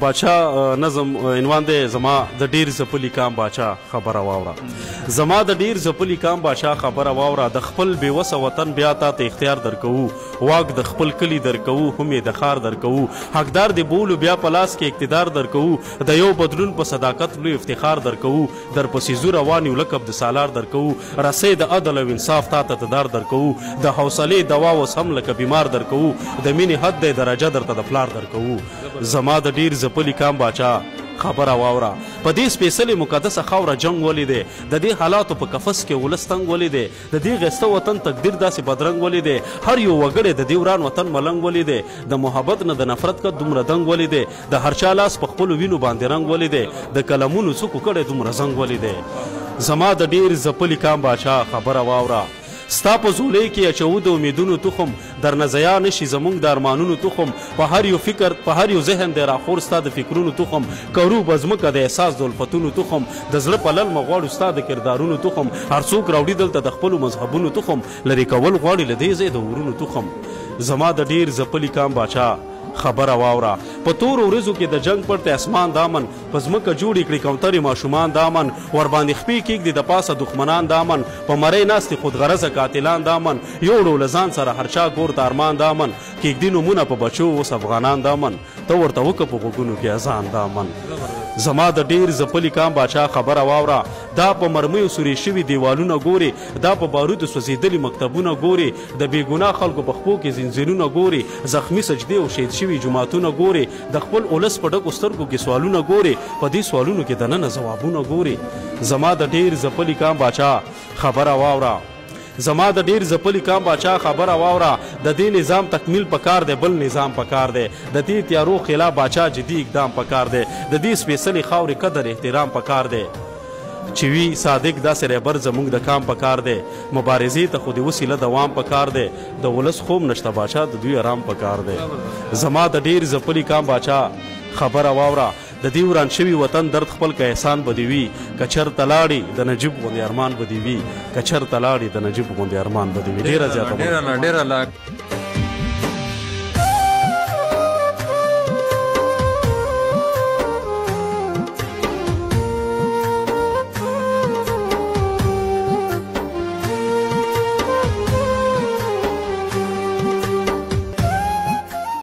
باچا نظم عنوان دی زما د ډیر ځپلي کام باچا خبره واوره. زما د ډیر ځپلي کام باچا خبره واوره. د خپل بېوسه وطن بیا تا ته اختیار درکوو، واک د خپل کلي درکوو، هم یې د ښار درکوو، حقدار د بولو بیا په لاس کې اقتدار درکوو، د یو بدلون په صداقت لوی افتخار درکوو، درپسې ځو روان یو لقب د سالار درکوو، رسۍ د عدل او انصاف تا ته تدار درکوو، د حوصلې دوا اوس هم لکه بیمار درکوو، د مینې حد دی درجه درته د پلار درکوو. زما د ډیر ځپلي کام باچا خبره واوره. په دې سپېڅلې مقدسه خاوره جنګ ولې دی، د دې حالاتو په قفس کې ولس تنګ ولې دی، د دې غیسته وطن تقدیر داسې بدرنګ ولې دی، هر یو وګړی د دې وران وطن ملنګ ولې دی، د محبت نه د نفرت که دومره دنګ ولې دی، د هر چا لاس په خپلو وینو باندې رنګ ولې دی، د قلمونو څوکو کړی دومره زنګ ولې دی. زما د ډیر ځپلي کام باچا خبره واوره. ستا په زولۍ کې اچوو د امیدونو تخم، درنه ضیا نشي زموږ د ارمانونو تخم، په هر یو فکر په هر یو ذهن دی راخور ستا د فکرونو تخم، کرو به ځمکه د احساس د الفتونو تخم، د زړه په للمه غواړو ستا د کردارونو تخم، هر څوک راوړي دلته د خپلو مذهبونو تخم، لرې کول غواړي له دې ځای د ورونو تخم. زما د ډیر ځپلي کام باچا خبره واوره. په تورو ورځو کې د جنگ پړ ته اسمان دامن، په ځمکه جوړې کړي کوترې ماشومان دامن، ورباندې خپې کېږدي د پاسه دښمنان دامن، په مرۍ ناستې خودغرضه قاتلان دامن، یوړو له ځان سره هر چا ګور د ارمان دامن، کېږدي نومونه په بچو اوس افغانان دامن، ته ورته وکه په غوږونو کې اذان دامن. زما د ډیر ځپلي کام باچا خبره واوره. دا په مرمیو سورې شوي دیوالونه ګوري، دا په بارودو سوځېدلي مکتبونه ګوري، د بېګناه خلکو په خپو کې زنځیرونه ګوري، زخمي سجدې او شهید شوي جوماتونه ګوري، د خپل ولس په ډکو سترګو کې سوالونه ګوري، په دې سوالونو کې دننه ځوابونه ګوري. زما د ډیر ځپلي کام باچا خبره واوره. زما د ډیر ځپلي کام باچا خبره واوره. د دې نظام تکمیل پکار دی، بل نظام پکار دی، د دې تیارو خلاف باچا جدي اقدام پکار دی، د دې سپېڅلې خاورې قدر احترام پکار دی، چې وي صادق داسې رهبر زموږ د کام پکار دی، مبارزې ته خو د وسیله دوام پکار دی، د ولس خوب نشته باچا د دوی آرام پکار دی. زما د ډیر ځپلي کام باچا خبره واوره. د دې وران شوي وطن درد خپل که احسان به دې وي، که چېرته لاړې د نجیب غوندې ارمان به دې وي، که چېرته لاړې د نجیب غوندې ارمان به دې وي. ډېره زیاته